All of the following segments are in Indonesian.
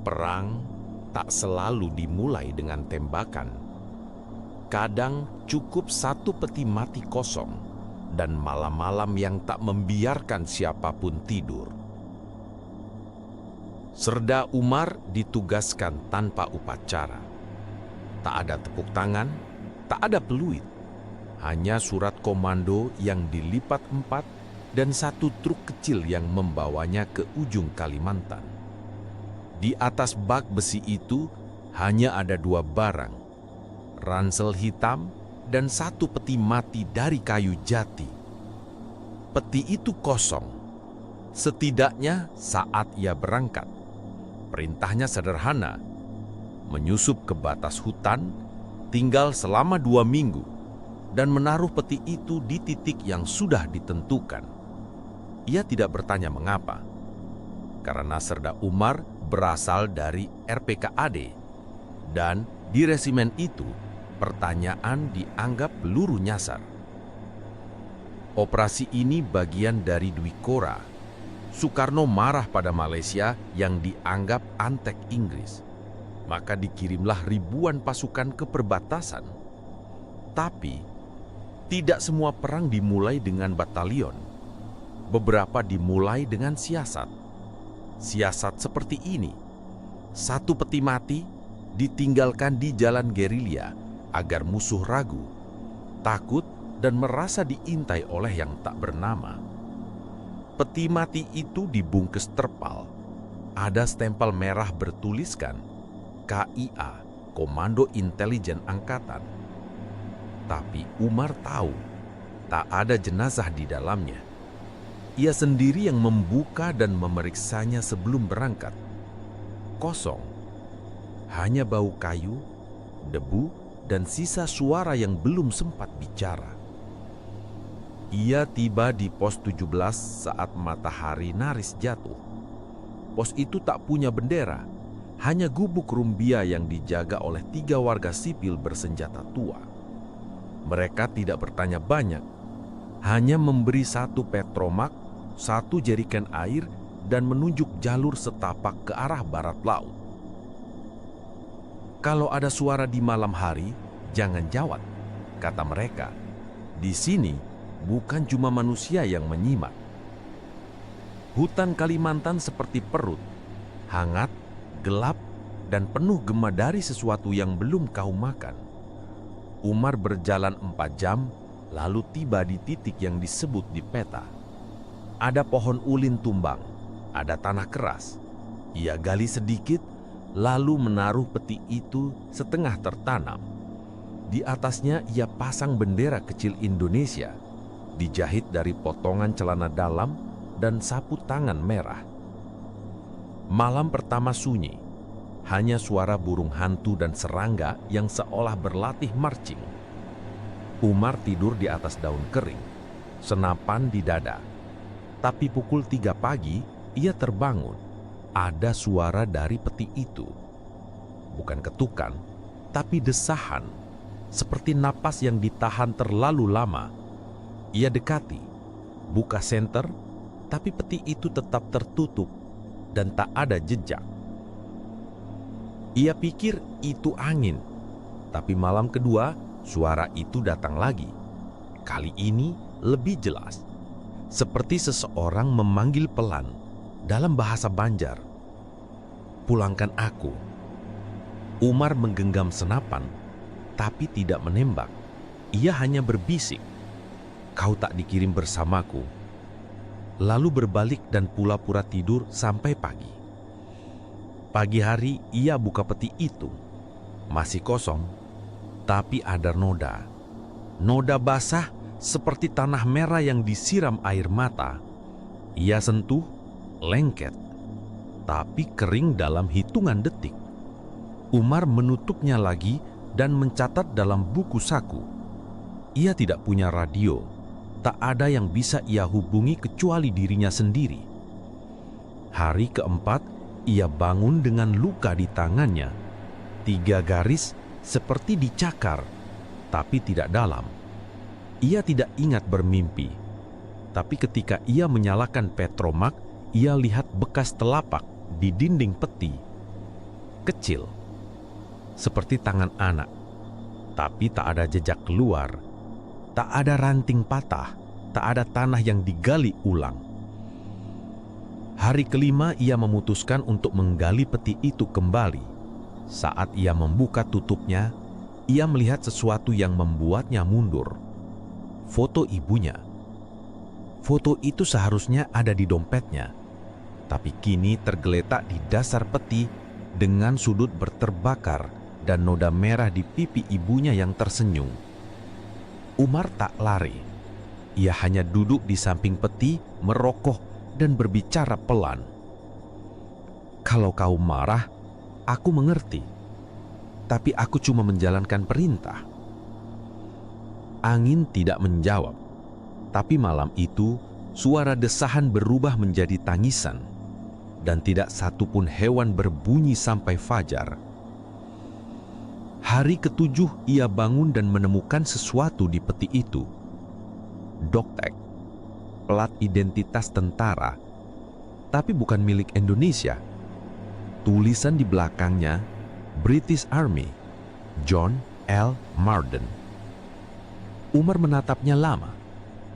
Perang tak selalu dimulai dengan tembakan. Kadang cukup satu peti mati kosong dan malam-malam yang tak membiarkan siapapun tidur. Serda Umar ditugaskan tanpa upacara. Tak ada tepuk tangan, tak ada peluit. Hanya surat komando yang dilipat 4 dan satu truk kecil yang membawanya ke ujung Kalimantan. Di atas bak besi itu hanya ada 2 barang, ransel hitam dan satu peti mati dari kayu jati. Peti itu kosong, setidaknya saat ia berangkat. Perintahnya sederhana, menyusup ke batas hutan, tinggal selama 2 minggu, dan menaruh peti itu di titik yang sudah ditentukan. Ia tidak bertanya mengapa, karena Serda Umar berasal dari RPKAD, dan di resimen itu pertanyaan dianggap peluru nyasar. Operasi ini bagian dari Dwi Kora. Soekarno marah pada Malaysia yang dianggap antek Inggris. Maka dikirimlah ribuan pasukan ke perbatasan. Tapi, tidak semua perang dimulai dengan batalion. Beberapa dimulai dengan siasat. Siasat seperti ini. Satu peti mati ditinggalkan di jalan gerilya agar musuh ragu, takut, dan merasa diintai oleh yang tak bernama. Peti mati itu dibungkus terpal. Ada stempel merah bertuliskan KIA, Komando Intelijen Angkatan. Tapi Umar tahu, tak ada jenazah di dalamnya. Ia sendiri yang membuka dan memeriksanya sebelum berangkat. Kosong. Hanya bau kayu, debu, dan sisa suara yang belum sempat bicara. Ia tiba di pos 17 saat matahari nyaris jatuh. Pos itu tak punya bendera, hanya gubuk rumbia yang dijaga oleh 3 warga sipil bersenjata tua. Mereka tidak bertanya banyak, hanya memberi 1 petromak, 1 jeriken air, dan menunjuk jalur setapak ke arah barat laut. Kalau ada suara di malam hari, jangan jawab, kata mereka. Di sini bukan cuma manusia yang menyimak. Hutan Kalimantan seperti perut, hangat, gelap, dan penuh gema dari sesuatu yang belum kau makan. Umar berjalan 4 jam, lalu tiba di titik yang disebut di peta. Ada pohon ulin tumbang, ada tanah keras. Ia gali sedikit, lalu menaruh peti itu setengah tertanam. Di atasnya ia pasang bendera kecil Indonesia, dijahit dari potongan celana dalam dan sapu tangan merah. Malam pertama sunyi, hanya suara burung hantu dan serangga yang seolah berlatih marching. Umar tidur di atas daun kering, senapan di dada. Tapi pukul 3 pagi, ia terbangun. Ada suara dari peti itu. Bukan ketukan, tapi desahan, seperti napas yang ditahan terlalu lama. Ia dekati, buka senter, tapi peti itu tetap tertutup dan tak ada jejak. Ia pikir itu angin, tapi malam kedua suara itu datang lagi. Kali ini lebih jelas, seperti seseorang memanggil pelan dalam bahasa Banjar. Pulangkan aku. Umar menggenggam senapan, tapi tidak menembak. Ia hanya berbisik, kau tak dikirim bersamaku. Lalu berbalik dan pura-pura tidur sampai pagi. Pagi hari ia buka peti itu. Masih kosong, tapi ada noda. Noda basah seperti tanah merah yang disiram air mata. Ia sentuh, lengket, tapi kering dalam hitungan detik. Umar menutupnya lagi dan mencatat dalam buku saku. Ia tidak punya radio. Tak ada yang bisa ia hubungi kecuali dirinya sendiri. Hari keempat, ia bangun dengan luka di tangannya. 3 garis seperti dicakar, tapi tidak dalam. Ia tidak ingat bermimpi. Tapi ketika ia menyalakan petromak, ia lihat bekas telapak di dinding peti. kecil, seperti tangan anak, tapi tak ada jejak keluar, tak ada ranting patah, tak ada tanah yang digali ulang. Hari kelima ia memutuskan untuk menggali peti itu kembali. Saat ia membuka tutupnya, ia melihat sesuatu yang membuatnya mundur. Foto ibunya. Foto itu seharusnya ada di dompetnya, tapi kini tergeletak di dasar peti dengan sudut berterbakar dan noda merah di pipi ibunya yang tersenyum. Umar tak lari. Ia hanya duduk di samping peti, merokok dan berbicara pelan. "Kalau kau marah, aku mengerti. Tapi aku cuma menjalankan perintah." Angin tidak menjawab. Tapi malam itu, suara desahan berubah menjadi tangisan. Dan tidak satupun hewan berbunyi sampai fajar. Hari ketujuh ia bangun dan menemukan sesuatu di peti itu. Doktek, plat identitas tentara, tapi bukan milik Indonesia. Tulisan di belakangnya, British Army, John L. Marden. Umar menatapnya lama.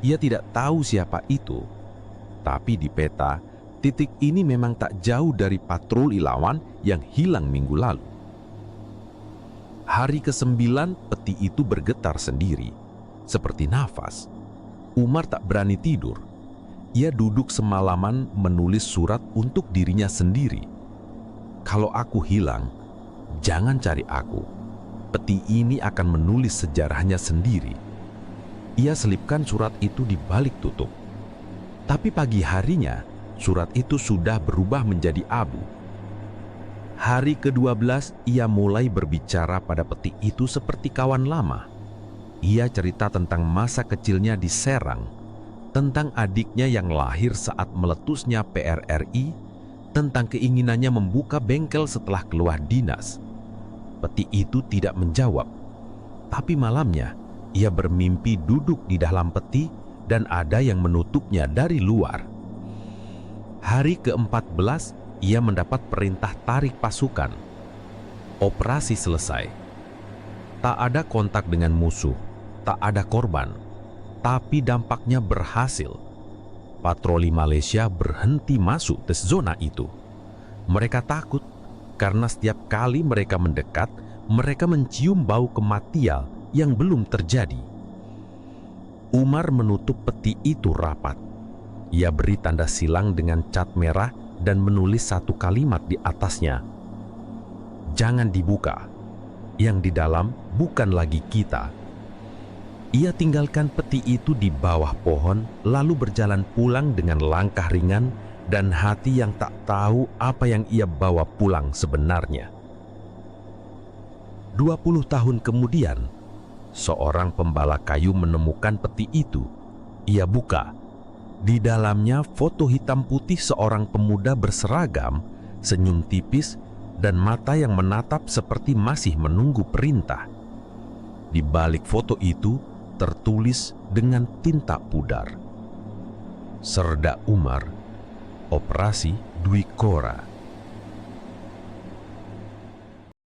Ia tidak tahu siapa itu, tapi di peta, titik ini memang tak jauh dari patroli lawan yang hilang minggu lalu. Hari ke-9 peti itu bergetar sendiri, seperti nafas. Umar tak berani tidur. Ia duduk semalaman menulis surat untuk dirinya sendiri. "Kalau aku hilang, jangan cari aku. Peti ini akan menulis sejarahnya sendiri." Ia selipkan surat itu di balik tutup. Tapi pagi harinya, surat itu sudah berubah menjadi abu. Hari ke-12, ia mulai berbicara pada peti itu seperti kawan lama. Ia cerita tentang masa kecilnya di Serang, tentang adiknya yang lahir saat meletusnya PRRI, tentang keinginannya membuka bengkel setelah keluar dinas. Peti itu tidak menjawab, tapi malamnya ia bermimpi duduk di dalam peti dan ada yang menutupnya dari luar. Hari ke-14, ia mendapat perintah tarik pasukan. Operasi selesai. Tak ada kontak dengan musuh, tak ada korban, tapi dampaknya berhasil. Patroli Malaysia berhenti masuk ke zona itu. Mereka takut karena setiap kali mereka mendekat, mereka mencium bau kematian yang belum terjadi. Umar menutup peti itu rapat. Ia beri tanda silang dengan cat merah dan menulis satu kalimat di atasnya. "Jangan dibuka. Yang di dalam bukan lagi kita." Ia tinggalkan peti itu di bawah pohon, lalu berjalan pulang dengan langkah ringan dan hati yang tak tahu apa yang ia bawa pulang sebenarnya. 20 tahun kemudian, seorang pembala kayu menemukan peti itu. Ia buka. Di dalamnya foto hitam putih seorang pemuda berseragam, senyum tipis, dan mata yang menatap seperti masih menunggu perintah. Di balik foto itu tertulis dengan tinta pudar, "Serda Umar, Operasi Dwi Kora."